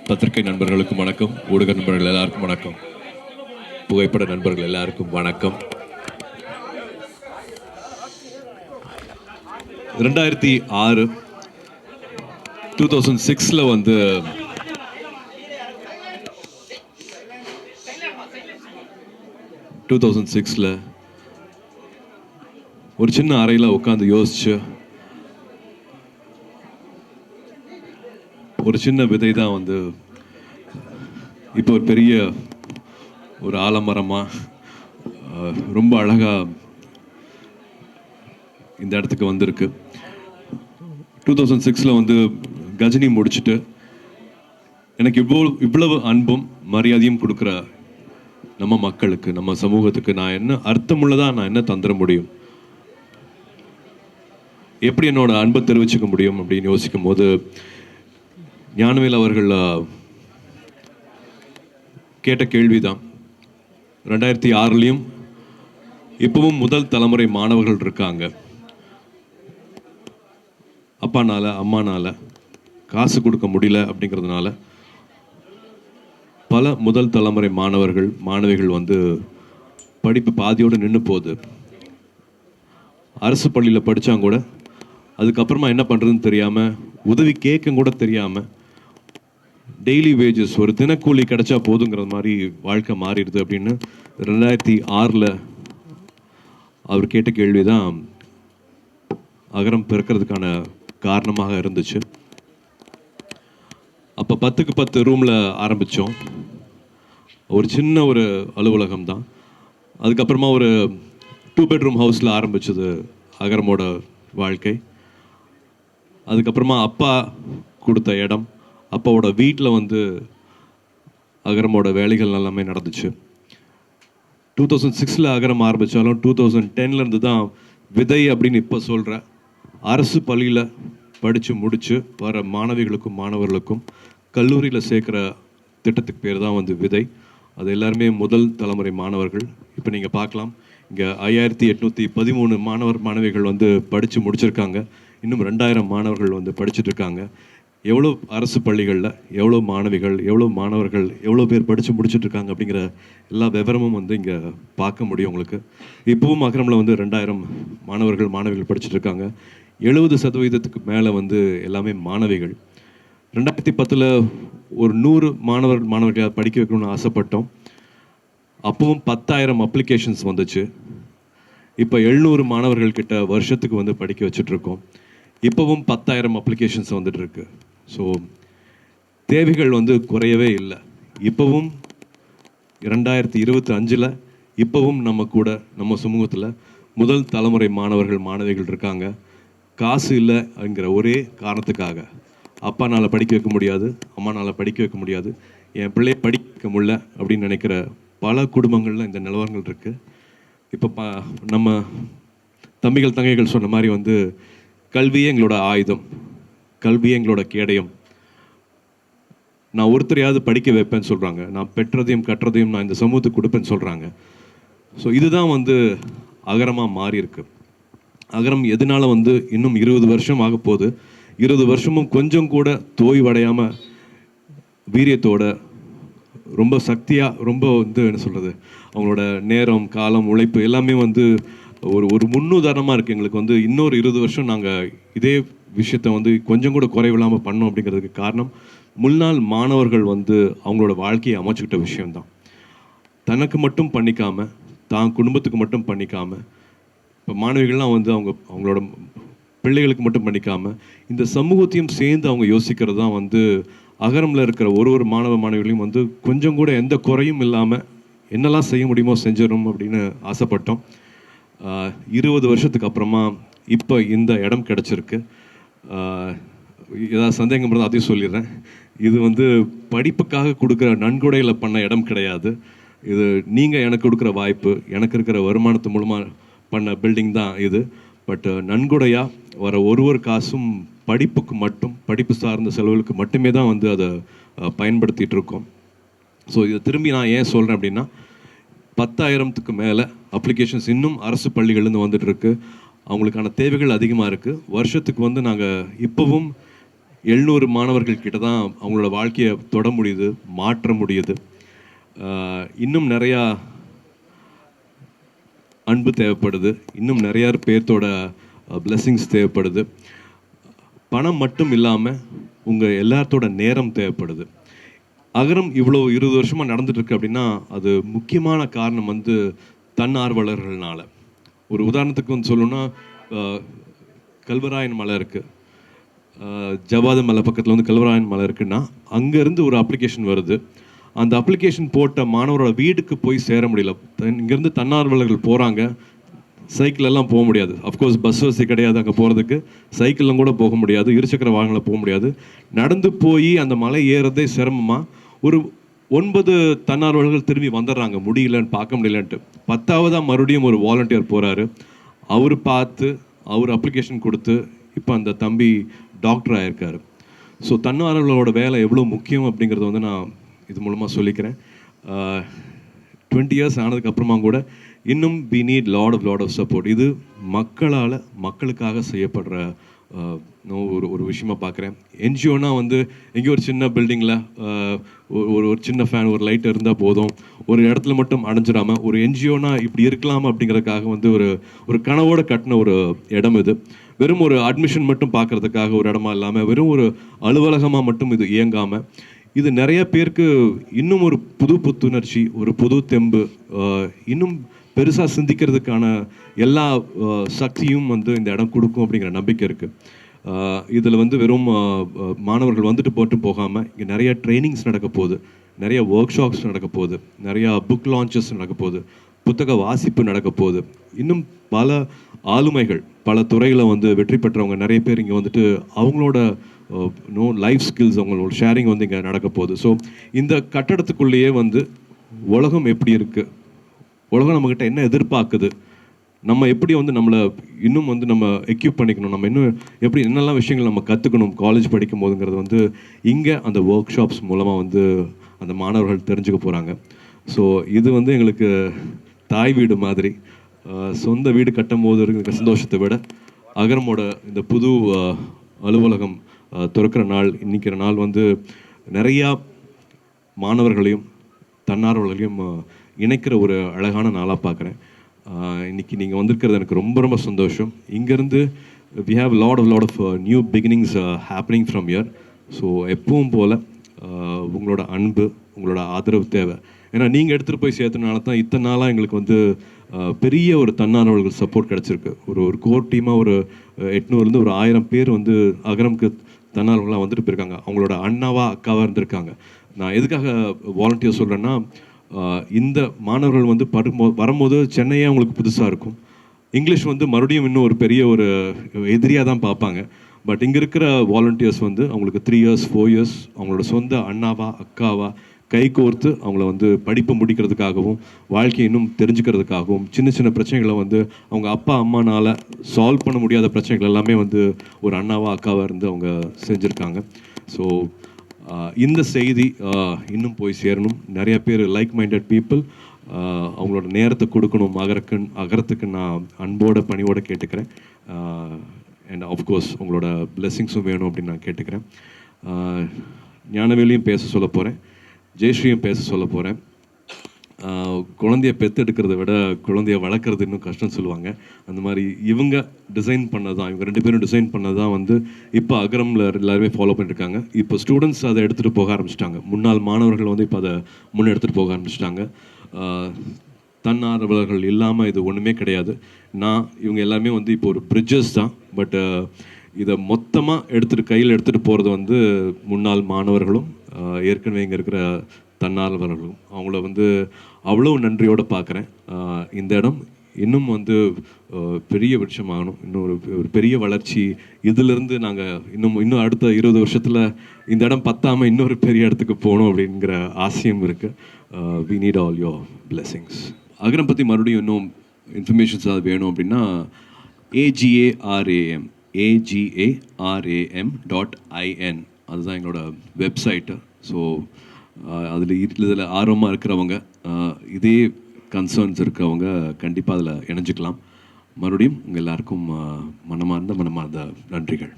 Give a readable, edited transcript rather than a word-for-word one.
பத்திரிகை நண்பர்களுக்கும் வணக்கம். ஊடக நண்பர்கள் எல்லாருக்கும் வணக்கம். புகைப்பட நண்பர்கள் எல்லாருக்கும் வணக்கம். 2006 2006 வந்து ஒரு சின்ன அறையில் உட்காந்து யோசிச்சு ஒரு சின்ன விதை தான் வந்து இப்போ ஒரு பெரிய ஒரு ஆலமரமாக ரொம்ப அழகாக இந்த இடத்துக்கு வந்திருக்கு. 2006 வந்து கஜினி முடிச்சுட்டு எனக்கு இவ்வளவு அன்பும் மரியாதையும் கொடுக்குற நம்ம மக்களுக்கு, நம்ம சமூகத்துக்கு நான் என்ன அர்த்தமுள்ளதாக நான் என்ன தந்துட முடியும், எப்படி என்னோட அன்பை தெரிவிச்சுக்க முடியும் அப்படின்னு யோசிக்கும் போது ஞானவேல் அவர்கள் கேட்ட கேள்விதான். 2006 இப்பவும் முதல் தலைமுறை மாணவர்கள் இருக்காங்க. அப்பானால அம்மானால காசு கொடுக்க முடியல அப்படிங்கிறதுனால பல முதல் தலைமுறை மாணவர்கள் மாணவிகள் வந்து படிப்பு பாதியோடு நின்று போகுது. அரசு பள்ளியில் படித்தாங்க கூட அதுக்கப்புறமா என்ன பண்ணுறதுன்னு தெரியாமல், உதவி கேட்க கூட தெரியாமல், டெய்லி வேஜஸ் ஒரு தினக்கூலி கிடைச்சா போதுங்கிற மாதிரி வாழ்க்கை மாறிடுது அப்படின்னு 2006 அவர் கேட்ட கேள்வி தான் அகரம் பிறக்கிறதுக்கான காரணமாக இருந்துச்சு. அப்போ 10க்கு 10 ரூமில் ஆரம்பித்தோம். ஒரு சின்ன ஒரு அலுவலகம் தான். அதுக்கப்புறமா ஒரு 2 பெட்ரூம் ஹவுஸில் ஆரம்பித்தது அகரமோட வாழ்க்கை. அதுக்கப்புறமா அப்பா கொடுத்த இடம், அப்பாவோட வீட்டில் வந்து அகரமோட வேலைகள் எல்லாமே நடந்துச்சு. 2006 அகரம் ஆரம்பித்தாலும் 2010 தான் விதை அப்படின்னு இப்போ சொல்கிற அரசு பள்ளியில் படித்து முடித்து வர மாணவிகளுக்கும் மாணவர்களுக்கும் கல்லூரியில் சேர்க்குற திட்டத்துக்கு பேர் தான் வந்து விதை. அது எல்லாருமே முதல் தலைமுறை மாணவர்கள். இப்போ நீங்கள் பார்க்கலாம், இங்கே 5813 மாணவிகள் வந்து படித்து முடிச்சிருக்காங்க. இன்னும் 2000 மாணவர்கள் வந்து படிச்சுட்டு இருக்காங்க. எவ்வளோ அரசு பள்ளிகளில் எவ்வளோ மாணவிகள், எவ்வளோ மாணவர்கள், எவ்வளோ பேர் படித்து முடிச்சுட்டு இருக்காங்க அப்படிங்கிற எல்லா விவரமும் வந்து இங்கே பார்க்க முடியும் உங்களுக்கு. இப்போவும் அகரமில் வந்து 2000 மாணவிகள் படிச்சுட்டு இருக்காங்க. 70% மேலே வந்து எல்லாமே மாணவிகள். 2010 ஒரு 100 மாணவர்களை படிக்க வைக்கணும்னு ஆசைப்பட்டோம். அப்பவும் 10,000 அப்ளிகேஷன்ஸ் வந்துச்சு. இப்போ 700 மாணவர்கள் கிட்ட வருஷத்துக்கு வந்து படிக்க வச்சுட்ருக்கோம். இப்போவும் 10,000 அப்ளிகேஷன்ஸ் வந்துட்டு இருக்கு. ஸோ தேவைகள் வந்து குறையவே இல்லை. இப்போவும் 2025 இப்போவும் நம்ம கூட நம்ம சமூகத்தில் முதல் தலைமுறை மாணவிகள் இருக்காங்க. காசு இல்லை அப்படிங்கிற ஒரே காரணத்துக்காக அப்பானால் படிக்க வைக்க முடியாது, அம்மானால் படிக்க வைக்க முடியாது, என் பிள்ளையை படிக்க வைக்க முடியல அப்படின்னு நினைக்கிற பல குடும்பங்களில் இந்த நிலவரங்கள் இருக்குது. இப்போ நம்ம தம்பிகள் தங்கைகள் சொன்ன மாதிரி வந்து கல்வியே எங்களோட ஆயுதம், கல்வியே எங்களோட கேடயம். நான் ஒருத்தரையாவது படிக்க வைப்பேன்னு சொல்கிறாங்க. நான் பெற்றதையும் கற்றதையும் நான் இந்த சமூகத்துக்கு கொடுப்பேன்னு சொல்கிறாங்க. ஸோ இதுதான் வந்து அகரமாக மாறி இருக்கு. அகரம் எதனால வந்து இன்னும் 20 வருஷம் ஆக போகுது. 20 வருஷமும் கொஞ்சம் கூட தோய்வடையாமல் வீரியத்தோட ரொம்ப சக்தியாக, ரொம்ப வந்து என்ன சொல்கிறது, அவங்களோட நேரம் காலம் உழைப்பு எல்லாமே வந்து ஒரு முன்னுதாரணமாக இருக்குது எங்களுக்கு. வந்து இன்னொரு 20 வருஷம் நாங்கள் இதே விஷயத்தை வந்து கொஞ்சம் கூட குறைவில்லாமல் பண்ணோம். அப்படிங்கிறதுக்கு காரணம் முன்னாள் மாணவர்கள் வந்து அவங்களோட வாழ்க்கையை அமைச்சுக்கிட்ட விஷயம்தான். தனக்கு மட்டும் பண்ணிக்காமல், தான் குடும்பத்துக்கு மட்டும் பண்ணிக்காமல், இப்போ மாணவிகள்லாம் வந்து அவங்களோட பிள்ளைகளுக்கு மட்டும் பண்ணிக்காமல் இந்த சமூகத்தையும் சேர்ந்து அவங்க யோசிக்கிறது தான் வந்து அகரமில் இருக்கிற ஒரு மாணவிகளையும் வந்து கொஞ்சம் கூட எந்த குறையும் இல்லாமல் என்னெல்லாம் செய்ய முடியுமோ செஞ்சிடும் அப்படின்னு ஆசைப்பட்டோம். 20 வருஷத்துக்கு அப்புறமா இப்போ இந்த இடம் கிடச்சிருக்கு. ஏதாவது சந்தேகம் இருந்தால் அதையும் சொல்லிடுறேன். இது வந்து படிப்புக்காக கொடுக்குற நன்கொடையில் பண்ண இடம் கிடையாது. இது நீங்கள் எனக்கு கொடுக்குற வாய்ப்பு, எனக்கு இருக்கிற வருமானத்து மூலமாக பண்ண பில்டிங் தான் இது. பட் நன்கொடையாக வர ஒரு காசும் படிப்புக்கு மட்டும், படிப்பு சார்ந்த செலவுகளுக்கு மட்டுமே தான் வந்து அதை பயன்படுத்திகிட்டு இருக்கோம். ஸோ இதை திரும்பி நான் ஏன் சொல்கிறேன் அப்படின்னா, 10,000க்கு மேலே அப்ளிகேஷன்ஸ் இன்னும் அரசு பள்ளிகள்லேருந்து வந்துட்டு இருக்கு. அவங்களுக்கான தேவைகள் அதிகமாக இருக்குது. வருஷத்துக்கு வந்து நாங்கள் இப்போவும் 700 மாணவர்கள் கிட்ட தான் அவங்களோட வாழ்க்கையை தொட முடியுது, மாற்ற முடியுது. இன்னும் நிறையா அன்பு தேவைப்படுது, இன்னும் நிறையா பேர்த்தோட பிளெஸ்ஸிங்ஸ் தேவைப்படுது. பணம் மட்டும் இல்லாமல் உங்கள் எல்லாத்தோட நேரம் தேவைப்படுது. அகரம் இவ்வளோ 20 வருஷமாக நடந்துட்டுருக்கு அப்படின்னா அது முக்கியமான காரணம் வந்து தன்னார்வலர்கள்னால. ஒரு உதாரணத்துக்கு வந்து சொல்லணும்னா, கல்வராயன் மலை இருக்குது, ஜவாது மலை பக்கத்தில் வந்து கல்வராயன் மலை இருக்குன்னா அங்கேருந்து ஒரு அப்ளிகேஷன் வருது. அந்த அப்ளிகேஷன் போட்ட மாணவரோட வீட்டுக்கு போய் சேர முடியல. இங்கேருந்து தன்னார்வலர்கள் போகிறாங்க, சைக்கிளெல்லாம் போக முடியாது. அஃப்கோர்ஸ் பஸ் வசதி கிடையாது, அங்கே போகிறதுக்கு சைக்கிளும் கூட போக முடியாது, இருசக்கர வாகனத்தில் போக முடியாது. நடந்து போய் அந்த மலை ஏறதே சிரமமாக ஒரு 9 தன்னார்வலர்கள் திரும்பி வந்துடுறாங்க, முடியலன்னு பார்க்க முடியலன்ட்டு. 10ஆவதாக மறுபடியும் ஒரு வாலண்டியர் போகிறாரு. அவர் பார்த்து அவர் அப்ளிகேஷன் கொடுத்து இப்போ அந்த தம்பி டாக்டர் ஆகியிருக்காரு. ஸோ தன்னார்வலர்களோட வேலை எவ்வளோ முக்கியம் அப்படிங்கிறத வந்து நான் இது மூலமாக சொல்லிக்கிறேன். 20 இயர்ஸ் ஆனதுக்கப்புறமா கூட இன்னும் we need lot of support. இது மக்களால் மக்களுக்காக செய்யப்படுற ஒரு விஷயமா பார்க்குறேன். என்ஜிஓனா வந்து எங்கேயோ ஒரு சின்ன பில்டிங்கில் ஒரு சின்ன ஃபேன், ஒரு லைட் இருந்தால் போதும், ஒரு இடத்துல மட்டும் அடைஞ்சிடாமல், ஒரு என்ஜிஓனா இப்படி இருக்கலாம் அப்படிங்கிறதுக்காக வந்து ஒரு கனவோடு கட்டின ஒரு இடம் இது. வெறும் ஒரு அட்மிஷன் மட்டும் பார்க்குறதுக்காக ஒரு இடமா இல்லாமல், வெறும் ஒரு அலுவலகமாக மட்டும் இது இயங்காமல், இது நிறைய பேருக்கு இன்னும் ஒரு புது புத்துணர்ச்சி, ஒரு புது தெம்பு, இன்னும் பெருசாக சிந்திக்கிறதுக்கான எல்லா சக்தியும் வந்து இந்த இடம் கொடுக்கும் அப்படிங்கிற நம்பிக்கை இருக்குது. இதில் வந்து வெறும் மாணவர்கள் வந்துட்டு போட்டு போகாமல் இங்கே நிறைய ட்ரைனிங்ஸ் நடக்க போகுது, நிறைய ஒர்க் ஷாப்ஸ் நடக்க போகுது, நிறையா புக் லான்ச்சஸ் நடக்க போகுது, புத்தக வாசிப்பு நடக்க போகுது. இன்னும் பல ஆளுமைகள், பல துறையில் வந்து வெற்றி பெற்றவங்க நிறைய பேர் இங்கே வந்துட்டு அவங்களோட லைஃப் ஸ்கில்ஸ், அவங்களோட ஷேரிங் வந்து இங்கே நடக்க போகுது. ஸோ இந்த கட்டடத்துக்குள்ளேயே வந்து உலகம் எப்படி இருக்குது, உலகம் நம்மக்கிட்ட என்ன எதிர்பார்க்குது, நம்ம எப்படி வந்து நம்மளை இன்னும் வந்து நம்ம எக்யூப் பண்ணிக்கணும், நம்ம இன்னும் எப்படி என்னெல்லாம் விஷயங்கள் நம்ம கற்றுக்கணும் காலேஜ் படிக்கும் போதுங்கிறது வந்து இங்கே அந்த ஒர்க் ஷாப்ஸ் மூலமாக வந்து அந்த மாணவர்கள் தெரிஞ்சுக்க போகிறாங்க. ஸோ இது வந்து எங்களுக்கு தாய் வீடு மாதிரி. சொந்த வீடு கட்டும் போது இருக்கிற சந்தோஷத்தை விட அகரமோட இந்த புது அலுவலகம் திறக்கிற நாள், இன்னைக்கிற நாள் வந்து நிறையா மாணவர்களையும் தன்னார்வலர்களையும் இணைக்கிற ஒரு அழகான நாளாக பார்க்குறேன். இன்றைக்கி நீங்கள் வந்திருக்கிறது எனக்கு ரொம்ப ரொம்ப சந்தோஷம். இங்கேருந்து we have lot of new beginnings happening from year. So எப்பவும் போல் உங்களோட அன்பு, உங்களோட ஆதரவு தேவை. ஏன்னா நீங்கள் எடுத்துகிட்டு போய் சேர்த்தனால தான் இத்தனை நாளாக எங்களுக்கு வந்து பெரிய ஒரு தன்னார்வலர்கள் சப்போர்ட் கிடச்சிருக்கு. ஒரு கோர் டீமாக ஒரு 800லேருந்து ஒரு 1000 பேர் வந்து அகரமுக்கு தன்னார்வலர்களாக வந்துட்டு போயிருக்காங்க. அவங்களோட அண்ணாவா அக்காவாக இருந்திருக்காங்க. நான் எதுக்காக வாலண்டியர் சொல்கிறேன்னா, இந்த மாணவர்கள் வந்து வரும்போது சென்னையே அவங்களுக்கு புதுசாக இருக்கும். இங்கிலீஷ் வந்து மறுபடியும் இன்னும் ஒரு பெரிய ஒரு எதிரியாக தான் பார்ப்பாங்க. பட் இங்கே இருக்கிற வாலண்டியர்ஸ் வந்து அவங்களுக்கு 3 இயர்ஸ் 4 இயர்ஸ் அவங்களோட சொந்த அண்ணாவா அக்காவா கை கோர்த்து அவங்கள வந்து படிப்பை முடிக்கிறதுக்காகவும் வாழ்க்கையை இன்னும் தெரிஞ்சுக்கிறதுக்காகவும் சின்ன சின்ன பிரச்சனைகளை வந்து அவங்க அப்பா அம்மானால் சால்வ் பண்ண முடியாத பிரச்சனைகள் எல்லாமே வந்து ஒரு அண்ணாவா அக்காவாக இருந்து அவங்க செஞ்சுருக்காங்க. ஸோ இந்த செய்தி இன்னும் போய் சேரணும். நிறைய பேர் லைக் மைண்டட் பீப்புள் அவங்களோட நேரத்தை கொடுக்கணும் அகரத்துக்கு நான் அன்போட பணியோடு கேட்டுக்கிறேன். அண்ட் ஆஃப்கோர்ஸ் உங்களோட பிளெஸ்ஸிங்ஸும் வேணும் அப்படின்னு நான் கேட்டுக்கிறேன். ஞானவேலியும் பேச சொல்ல போகிறேன், ஜெயஸ்ரீயும் பேச சொல்ல போகிறேன். குழந்தைய பெற்றெடுக்கிறத விட குழந்தைய வளர்க்குறது இன்னும் கஷ்டம்னு சொல்லுவாங்க. அந்த மாதிரி இவங்க டிசைன் பண்ணது தான், இவங்க 2 பேரும் டிசைன் பண்ணது தான் வந்து இப்போ அகரமில் எல்லாருமே ஃபாலோ பண்ணியிருக்காங்க. இப்போ ஸ்டூடெண்ட்ஸ் அதை எடுத்துகிட்டு போக ஆரம்பிச்சிட்டாங்க. முன்னாள் மாணவர்கள் வந்து இப்போ அதை எடுத்துகிட்டு போக ஆரம்பிச்சிட்டாங்க. தன்னார்வலர்கள் இல்லாமல் இது ஒன்றுமே கிடையாது. இவங்க எல்லாமே வந்து இப்போ ஒரு பிரிட்ஜஸ் தான். பட் இதை மொத்தமாக கையில் எடுத்துகிட்டு போகிறது வந்து முன்னாள் மாணவர்களும் ஏற்கனவே இங்கே இருக்கிற தன்னார்வலர்களும். அவங்கள வந்து அவ்வளோ நன்றியோடு பார்க்குறேன். இந்த இடம் இன்னும் வந்து பெரிய விருட்சமாகணும், இன்னும் ஒரு பெரிய வளர்ச்சி. இதிலிருந்து நாங்கள் இன்னும் அடுத்த 20 வருஷத்தில் இந்த இடம் பத்தாமல் இன்னொரு பெரிய இடத்துக்கு போகணும் அப்படிங்கிற ஆசையும் இருக்குது. We need all your blessings. Agaram பற்றி மறுபடியும் இன்னும் இன்ஃபர்மேஷன்ஸ் அது வேணும் அப்படின்னா agaram.in அதுதான் எங்களோட வெப்சைட்டு. ஸோ இதில் ஆர்வமாக இருக்கிறவங்க, இதே கன்சர்ன்ஸ் இருக்கிறவங்க கண்டிப்பாக அதில் இணைஞ்சிக்கலாம். மறுபடியும் உங்கள் எல்லாருக்கும் மனமார்ந்த நன்றிகள்.